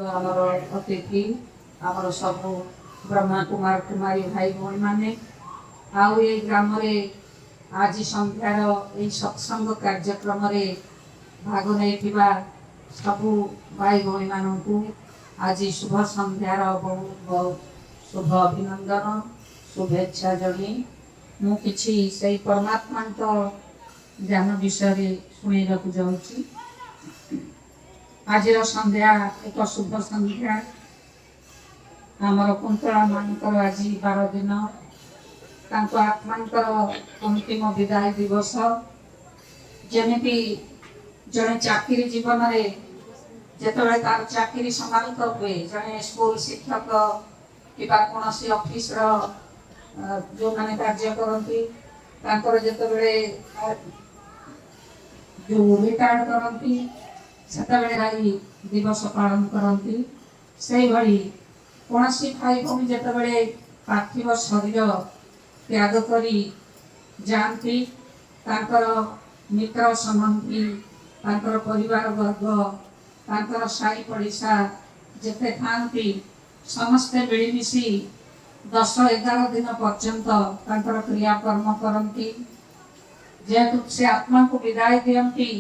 ଆମର ଅତିଥି ଆମର ସବୁ ବ୍ରହ୍ମା କୁମାର କୁମାରୀ ଭାଇ ଭଉଣୀ ମାନେ ଆଉ ଏ ଗ୍ରାମରେ ଆଜି ସନ୍ଧ୍ୟାର ଏହି ସତ୍ସଙ୍ଗ କାର୍ଯ୍ୟକ୍ରମରେ ଭାଗ ନେଇଥିବା ସବୁ ଭାଇ ଭଉଣୀମାନଙ୍କୁ ଆଜି ଶୁଭ ସନ୍ଧ୍ୟାର ବହୁତ ବହୁତ ଶୁଭ ଅଭିନନ୍ଦନ शुभेच्छा जणी मु किछि सेई परमात्मांक ज्ञान विषय शुणा जाऊँगी। आज संध्या एक शुभ संध्या आमर कुंतला मानकर आज 12 दिन आत्मांकर अंतिम विदाय दिवस जमी जड़े चाकरी जीवन में जिते तार चाकरी समाप्त हुए जड़े स्कूल शिक्षक कि कौन सी ऑफिस जो मैंने कार्य करती जिते जो रिटायर्ड करती से दिवस पालन करती से भाई कौन सी भाई भूमि जिते पार्थिव शरीर त्याग करी जाती मित्र संबंधी परिवार वर्ग साई पड़िशा जिते थांती समस्ते मिलमिशि 10-11 दिन पर्यंत क्रियाकर्म करती जेहेतु से आत्मा को विदाय दियंती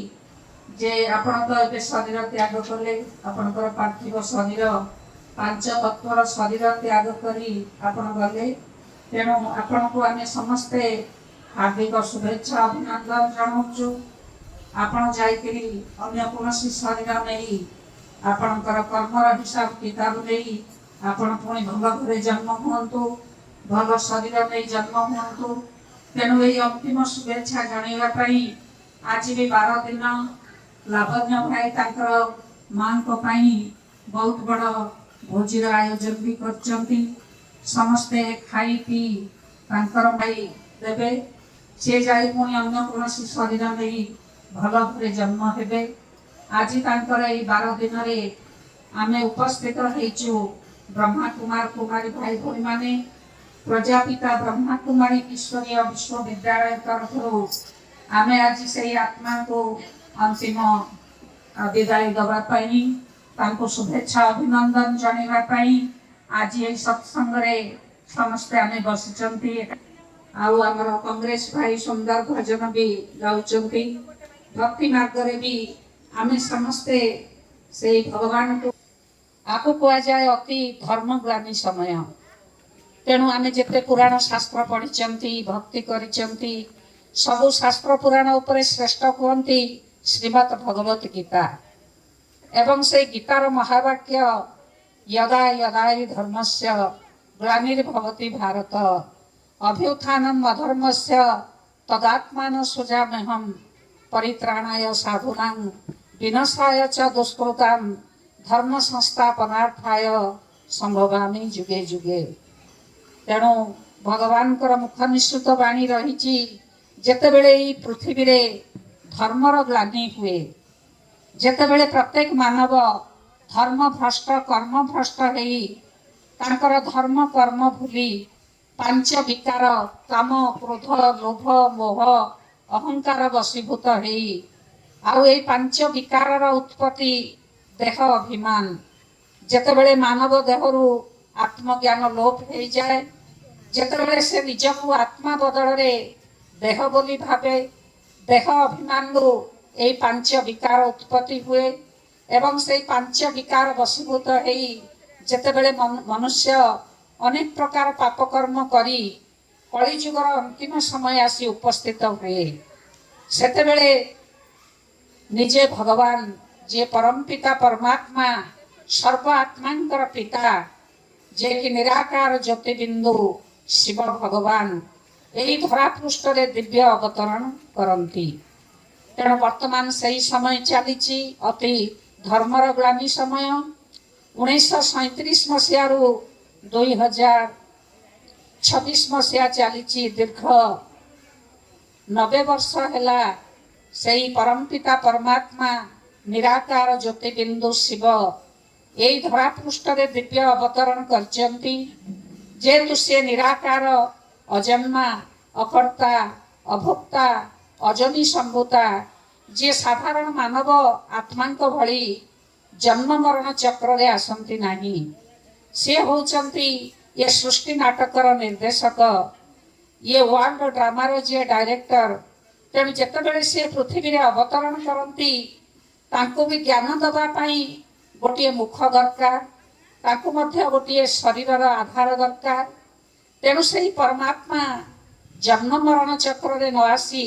जे आपण तो ए शरीर त्याग कले आपणकर पार्थिव शरीर 5 तत्वर शरीर त्याग करी आपण गले तेणु आपण को आमे समस्ते हार्दिक शुभेच्छा अभिनंदन जनाऊँ। आपण जाइकरी अन्य कौनसी शरीर नहीं आपणकर कर्मर हिसाब किताब नहीं आपण पुणी भल घरे जन्म हूँ भल शरीर नहीं जन्म हूँ तेणु ये अंतिम शुभेच्छा जनवाई आज भी 12 दिन लावण्य भाई तांकर मां को बहुत बड़ भोजीर आयोजन भी करचंती समस्ते खाई पी तांकर भाई देवे से जाई पुणी अन्य कौन शरीर नहीं भल घरे जन्म हेबे आज तांकर ये 12 दिन आमे उपस्थित होइछु ब्रह्मा कुमार कुमारी भाई भौणी माने प्रजापिता ब्रह्मा कुमारी ईश्वरीय विश्वविद्यालय तरफ आमे आज से आत्मा को अंतिम विदाय दवापाई शुभेच्छा अभिनंदन जनवाई आज ये सत्संग समस्ते आमे बसिचंती आमर कांग्रेस भाई सुंदर भजन भी गाउचंती भक्ति मार्ग रे भी आमे समस्ते से भगवान को आपको कह जाए अति धर्मग्लानी समय तेणु आमे जिते पुराण शास्त्र पढ़ी भक्ति करिचंती सबु शास्त्र पुराण उपरे श्रेष्ठ कहती श्रीमद् भगवत गीता एवं से गीतार महावाक्य यदा यदा धर्मस्य ग्लानिर्भवति भारत अभ्युत्थानम् अधर्मस्य तदात्मान सृजाम्यहम् परित्राणाय साधूनां विनाशाय च दुष्कृतां धर्म संस्थापनार्थाय संभवामि जुगे जुगे। तेणु भगवान मुख निश्चित वाणी रही जेतेबेले पृथ्वी रे धर्मर ग्लानि हुए जेतेबेले प्रत्येक मानव धर्म भ्रष्ट कर्म भ्रष्ट होई तांकर धर्म कर्म भूली 5 विकार काम क्रोध लोभ मोह अहंकार वशीभूत होई आउ ए 5 विकार उत्पत्ति देह अभिमान जेतेबेले मानव देहरु आत्मज्ञान लोप हो जाए जेतेबेले से निजकु आत्मा बदल रे देह बोली भावे देह अभिमान यही 5 विकार उत्पत्ति हुए एवं से 5 विकार वशीभूत होई जेतेबेले मनुष्य अनेक प्रकार पापकर्म करी कलिजुगर अंतिम समय आसी उपस्थित हुए सेतेबेले निजे भगवान जे परम पिता परमात्मा सर्व आत्मांकर पिता जे कि निराकार ज्योतिबिंदु शिव भगवान यही धरा पृष्ठ रे दिव्य अवतरण करती तेणु वर्तमान से समय चली अति धर्मर ग्लानी समय 1937 मसीह 2026 मसीहा चली दीर्घ 90 वर्ष है से परमपिता परमात्मा निराकार ज्योतिबिंदु शिव यही धरा पृष्ठ रे दिव्य अवतरण करचंती जेतु से निराकार अजन्मा अकर्ता अभोक्ता अजनी संभूता जे साधारण मानव आत्मा भली जन्म मरण चक्र रे आसंती नाही। से होचंती ये सृष्टि नाटकर निर्देशक, ये वर्ल्ड ड्रामार जे डायरेक्टर। तेणु जितेबाला सी पृथ्वी अवतरण करती तांको भी ज्ञान दबा पाई गोटे मुख दरकार, तांको मध्य गोटे शरीर आधार दरकार। तेणु से परमात्मा जन्म मरण चक्र रे न आसी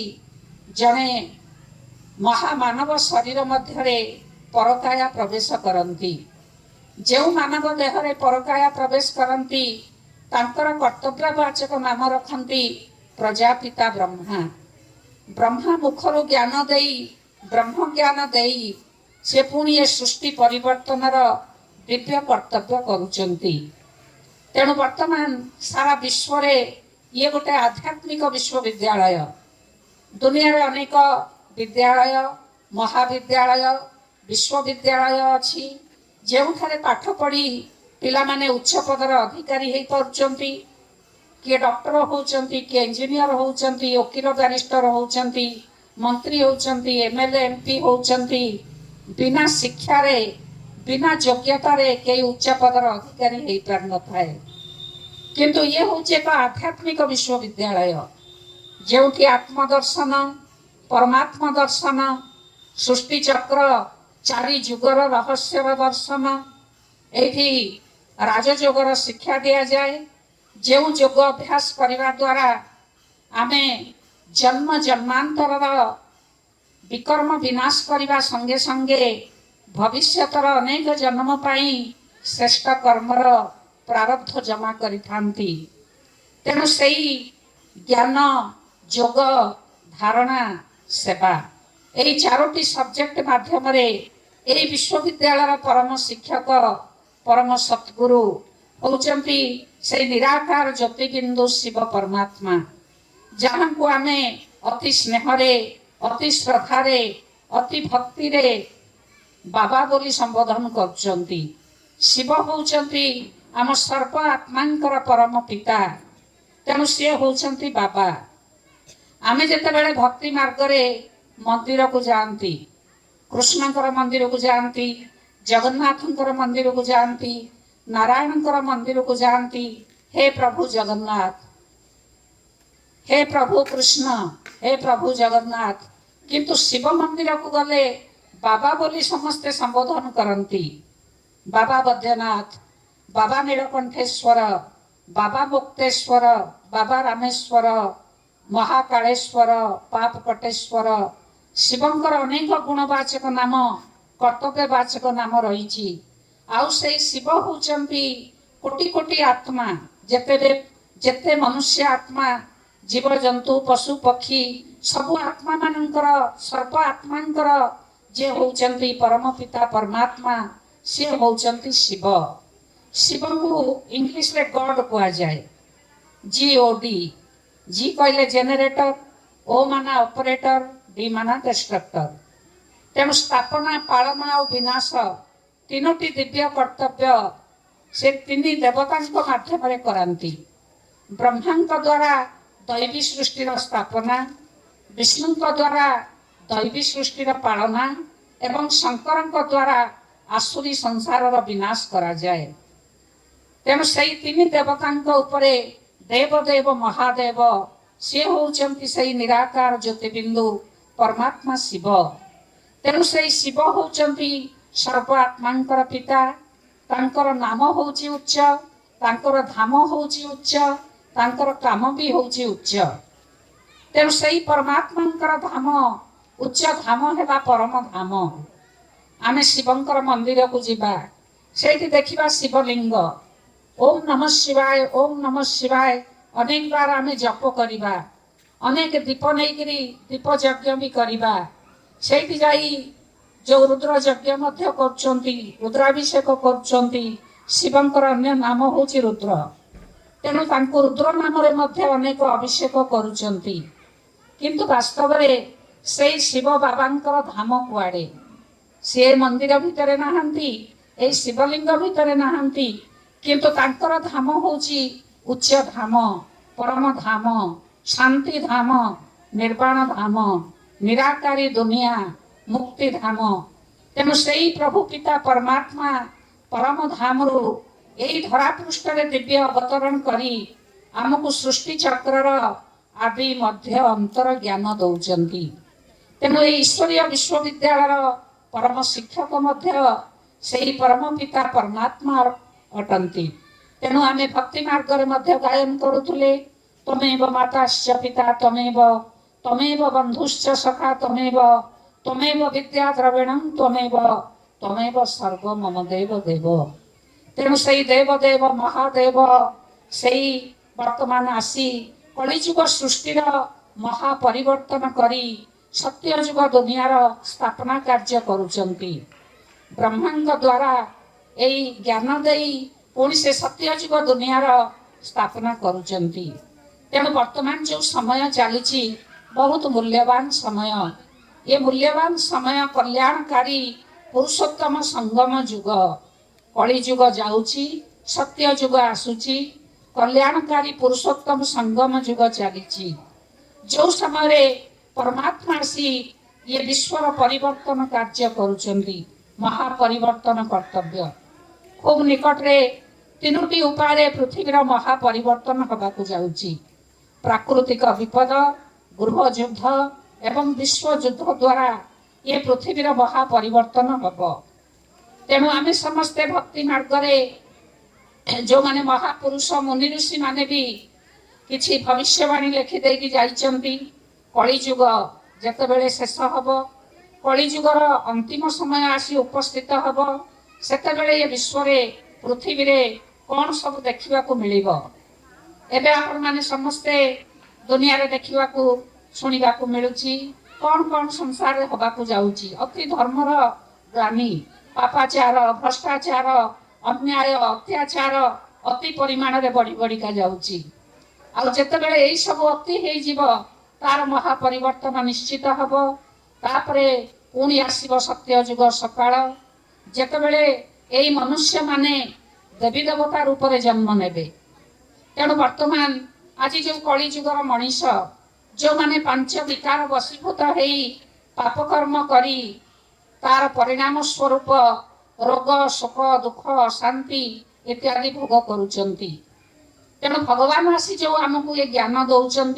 जने महामानव शरीर मध्य परकाया प्रवेश करती। जो मानव देहरे परकाया प्रवेश करती तांकर कर्तव्यवाचक नाम रखती प्रजापिता ब्रह्मा। ब्रह्मा मुखर ज्ञान देई ब्रह्म ज्ञान देई से पुणी ये सृष्टि परिवर्तनर दिव्य कर्तव्य करुचंती। तेणु वर्तमान सारा विश्व रे ये गोटे आध्यात्मिक विश्वविद्यालय। दुनिया रे अनेक विद्यालय महाविद्यालय विश्वविद्यालय अच्छी जोठारे पाठ पढ़ी पिला माने उच्च पदर अधिकारी हो पारुचंती। किए डॉक्टर होचंती, किए इंजीनियर होचंती, वकील बैरिस्टर होचंती, मंत्री होचंती, एमएलए एमपी होचंती। बिना शिक्षा रे बिना योग्यता रे कई उच्च पदर अधिकारी हो पार न थाए। किंतु ये होचे एक आध्यात्मिक विश्वविद्यालय जोठी आत्मदर्शन परमात्मा दर्शन सृष्टि चक्र चारि जुगर रहस्य दर्शन एठी राजयोगर शिक्षा दिया जाए। जो योग अभ्यास करने द्वारा आमे जन्म जन्मांतर विकर्म विनाश करने संगे संगे भविष्यतर अनेक जन्म पाई श्रेष्ठ कर्मर प्रारब्ध जमा करिथांती। तेणु सेई ज्ञान योग धारणा सेवा यही चारोटी सब्जेक्ट माध्यम यही विश्वविद्यालय परम शिक्षक परम सद्गुरु होचंती से निराकार ज्योतिबिंदु शिव परमात्मा, जहाँ को आमे अति स्नेहरे अति श्रद्धारे अति भक्ति रे बाबा बोली संबोधन करचंती। शिव होचंती आम सर्व आत्मांकर परम पिता। तेणु सी होचंती बाबा। आमे जेतेबेले भक्ति मार्ग रे मंदिर को जाती, कृष्णकर मंदिर को जाती, जगन्नाथंकर मंदिर को जाती, नारायणकर मंदिर को जाती। हे प्रभु जगन्नाथ, हे प्रभु कृष्ण, हे प्रभु जगन्नाथ। किंतु शिव मंदिर को गले बाबा बोली समस्ते संबोधन करती। बाबा बैद्यनाथ, बाबा नीलकंठेश्वर, बाबा मुक्तेश्वर, बाबा रामेश्वर, महाकालेश्वर, पापकटेश्वर। शिवंकर अनेक गुणवाचक नाम कर्तव्यवाचक नाम रही। आउ से शिव होचंती कोटि कोटि आत्मा, जेते मनुष्य आत्मा जीव जंतु पशु पक्षी सबु आत्मा मानकर सर्व आत्मांकर जे होचंती परम पिता परमात्मा से होचंती शिव। शिव को इंग्लिश रे गॉड कहा जाए। जीओडी, जी कहले जेनेरेटर, ओ माना ऑपरेटर, डी माना डिस्ट्रक्टर। तेणु स्थापना पालना और विनाश तीनोटी दिव्य कर्तव्य से तीन देवता माध्यम कराती। ब्रह्मा द्वारा दैवी सृष्टिर स्थापना, विष्णु द्वारा दैवी सृष्टिर पालना एवं शंकर द्वारा आसुरी संसार विनाश करा जाए। तेणु से तीन देवता उपरे देवदेव महादेव सी होचंती से निराकार ज्योतिबिंदु परमात्मा शिव। तेणु से शिव होचंती सर्व आत्मांकर पिता। तांकर नाम होची उच्च, तांकर धाम होची उच्च, तांकर काम भी होची उच्च। तेणु से परमात्मांकर धाम उच्च धाम हेबा परम धाम। आमे शिवंकर मंदिर को जीवा, सेठी देखिबा शिवलिंग। ओम नमः शिवाय, ओम नमः शिवाय अनेक बार आमे जप करिबा, अनेक दीप नैकरी दीप यज्ञ भी करिबा। सेठी जाई जो रुद्र यज्ञ मध्य करचंती, रुद्राभिषेक करचंती। शिवंकर अन्य नाम होची रुद्र। तेणु तांको रुद्र नाम रे मध्य अनेक अभिषेक करुचंती। किंतु वास्तव रे से शिव बाबांकर धाम कुआडे? से मंदिर भितरे नाहंती, ए शिवलिंग भितरे नाहंती। किंतु तांकर धाम होची उच्च धाम, परम धाम, शांति धाम, निर्वाण धाम, निराकारी दुनिया, मुक्ति धाम। तेणु से प्रभु पिता परमात्मा परम धाम यही धरा पृष्ठ दिव्य अवतरण करी आमको सृष्टि चक्र आदि मध्य अंतर ज्ञान दौरान। तेणु ये ईश्वरीय विश्वविद्यालय परम शिक्षक मध्य से परम पिता परमात्मा अटंती। तेणु आमे भक्ति मार्ग मध्य गायन करुले तमेव माताश्च पिता तमेव तमेव बंधुश्च सखा तमेव तमेव विद्या द्रविणं तमेव तमेव सर्व मम देव देव। तेणु से देवदेव महादेव से वर्तमान आसी कलिजुग सृष्टिर महापरिवर्तन करी सत्यजुग दुनियार स्थापना कार्य करुचंती। ब्रह्मांड द्वारा यही ज्ञान देई पुणी से सत्यजुग दुनियार स्थापना करुचंती। तेणु वर्तमान जो समय चली बहुत मूल्यवान समय। ये मूल्यवान समय कल्याणकारी पुरुषोत्तम संगम जुग। कलिजुग जाउची सत्य जुग आसुची कल्याणकारी पुरुषोत्तम संगम जुग चली। जो समय परमात्मा आसी ये विश्वर परिवर्तन कार्य करुचंती महापरिवर्तन कर्तव्य। खूब निकटरे तीनोटी उपाय पृथ्वीर महापरिवर्तन होगाकू जाउची। प्राकृतिक विपद गृह युद्ध एवं विश्व युद्ध द्वारा ये पृथ्वीर महापरिवर्तन हम। तेणु आम समस्ते भक्ति मार्ग जो माने महापुरुष मुनि ऋषि माने भी किछि भविष्यवाणी लिखिदेकी जाइछन्ति। कलिजुग जेतेबेले शेष हब कलिजुगर अंतिम समय आसी उपस्थित हब सेतेबेले ये विश्व पृथ्वी रे कौन सब देखा मिलिबो। एबे आपण माने समस्ते दुनिया रे देखा शुणा मिलुची कौन कौन संसार होगाकू जाउची। अति धर्मर ग्लानि पापाचार भ्रष्टाचार अन्याय अत्याचार अति परिमाण रे बढ़ी बढ़िका जाउची। आ जेतेबेले एई सब अति हेई जीवो तार महापरिवर्तन निश्चित हब। तापरे पुणी आसीबो सत्य जुग सकाळ जेतेबेले एई मनुष्य माने देवी देवता रूप रे जन्म नेबे। तेणु वर्तमान आज जो कलिजुगर मनीष जो माने पांच विकार वशीभूत हेई पापकर्म करी तार परिणाम स्वरूप रोग शोक दुख अशांति इत्यादि भोग करुचंती। तेणु भगवान आसी जो आमको ये ज्ञान दौरान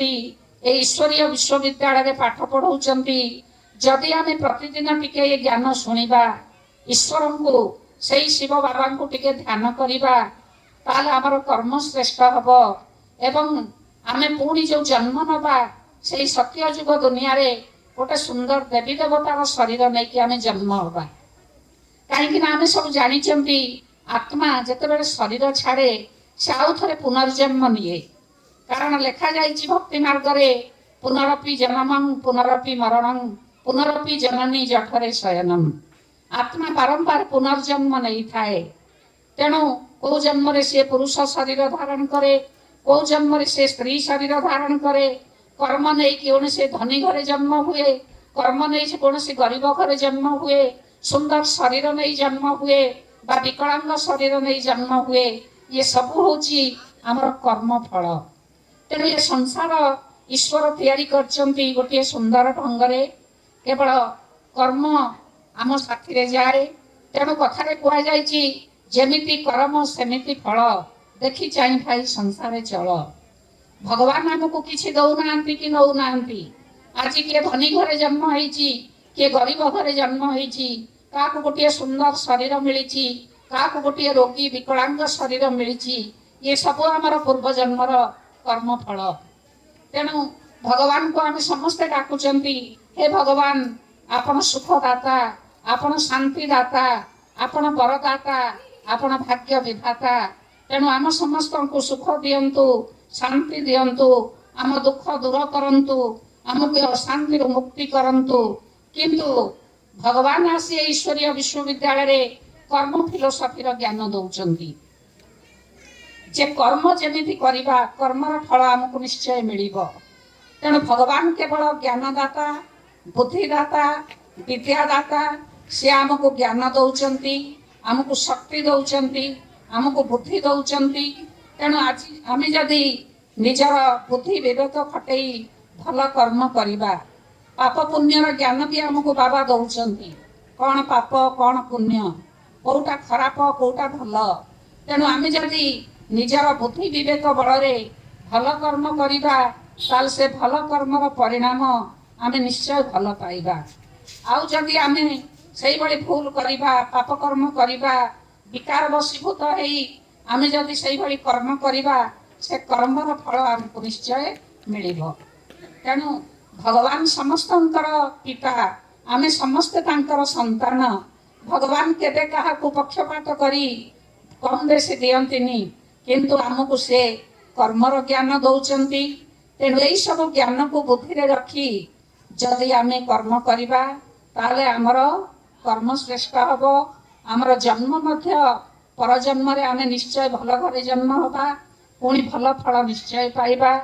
ईश्वरीय विश्वविद्यालय पाठ पढ़ाऊँगी। जदि आम प्रतिदिन टिके ये ज्ञान शुणा ईश्वर को से शिव बाबा को टिके ध्यान करवा ताल आमर कर्म श्रेष्ठ हम एवं आमे पुणी जो जन्म नवा से सत्य जुग दुनिया रे गोटे सुंदर देवी देवतार शरीर नहीं कि आमे जन्म हवा। कहीं आम सब जानी आत्मा जिते शरीर छाड़े से आउ थे पुनर्जन्म निए। कारण लिखा जाइए भक्ति मार्ग पुनरपि जन्मं पुनरपि मरणं पुनरपि जननी जठरे शयनम। आत्मा बारंबार पुनर्जन्म नहीं थाए। तेणु को जन्म रे से पुरुष शरीर धारण करे को जन्म रे से स्त्री शरीर धारण करे। कर्म नहीं कौन से धनी घरे जन्म हुए कर्म नहीं कौन से गरीब घरे जन्म हुए सुंदर शरीर नहीं जन्म हुए बा विकलांग शरीर नहीं जन्म हुए। ये सब होची आमर कर्म फल। तेणु ये संसार ईश्वर तैयारी करचंती गोटे सुंदर ढंगरे केवल कर्म आम साथी जाए। तेणु कथारे कह जाइए जेमिति कर्म सेमिति फल देखी चाहि भाई संसार चल। भगवान आमको किसी दौना कि नौना। आज किए धनी घरे जन्म होइची किए गरीब घरे जन्म होइची क्या गोटे सुंदर शरीर मिली क्या गोटे रोगी विकलांग शरीर मिली। ये सब आमर पूर्व जन्मर कर्म फल। तेणु भगवान को आम समस्ते डाकुचंती हे भगवान आपण सुखदाता आपण शांतिदाता आपण बरदाता आपण भाग्य विधाता। तेणु आम समस्त को सुख दियंतु शांति दियंतु आम दुख दूर करंतु आमको अशांति मुक्ति करंतु। किंतु भगवान आसी ईश्वरीय विश्वविद्यालय कर्म फिलोसफीर ज्ञान दौरान जे कर्म जमी करवा कर्मर फल आमको निश्चय मिलिबो। तेणु भगवान केवल ज्ञानदाता बुद्धिदाता विद्यादाता से आमको ज्ञान दौरान आमको शक्ति दौरान आमको बुद्धि दौरान। तेणु आज आम जदि निजर बुद्धि विवेक खटई भल कर्म करवा पाप पुण्यर ज्ञान भी आमको बाबा दौरान। कौन पाप कौन पुण्य कोटा खराब कोटा भल तेणु आम जदि निजर बुद्धि विवेक बल भल कर्म करवा ताल से भल कर्मर परिणाम आम निश्चय भल पाइबा आउ जदि आम से भूल करवा पाप कर्म करवा विकार वशीभूत होई आम जदि से कर्म करवा से कर्मर फल आमको निश्चय मिलिब तेणु भगवान समस्तंकर पिता आमे समस्ते तांकर संतान भगवान केबे काहाकू पक्षपात करी कम बेसी दियंतिनी किंतु आमको से कर्मर ज्ञान दौचंती तेणु यही सब ज्ञान को बुद्धि रे रखी जदि आमे कर्म करिबा ताले आमर कर्म श्रेष्ठ हबो आमर जन्म मध्य पर जन्म रे आमे निश्चय भल घरे जन्म होबा पुणी भल फल निश्चय पाइबा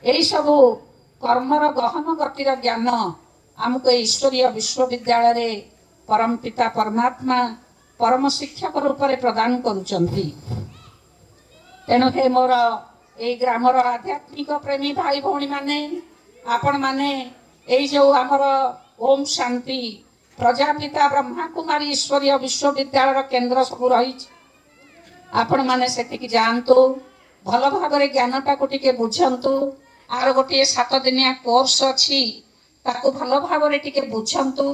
यही सब कर्मर गहन गतिर ज्ञान आमको ईश्वरीय विश्वविद्यालय रे परम पिता परमात्मा परम शिक्षक रूप में प्रदान करुचंती तेणु हे मोर ए ग्रामर आध्यात्मिक प्रेमी भाई भौणी माने आपण माने एई जो आमर ओम शांति प्रजापिता ब्रह्मा कुमारी ईश्वरीय विश्वविद्यालय केंद्र सब रही आपण माने सेठिक जातु भल भाव ज्ञानटा को टिके बुझंतु आर गोटे 7 दिनिया कोर्स अच्छी ताकू भल भाव टिके बुझंतु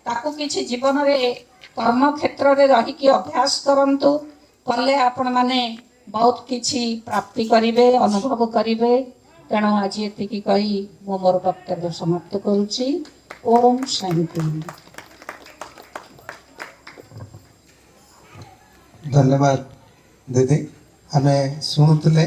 ताकू किछि जीवन रे कर्म क्षेत्र रे रही कि अभ्यास करंतु कले आपण माने बहुत किछि प्राप्ति करिवे अनुभव करिवे तेणु आज एतिकी कही मो मोर वक्तव्य समाप्त करुछि ओम शांति। धन्यवाद दीदी। हमें शुणुले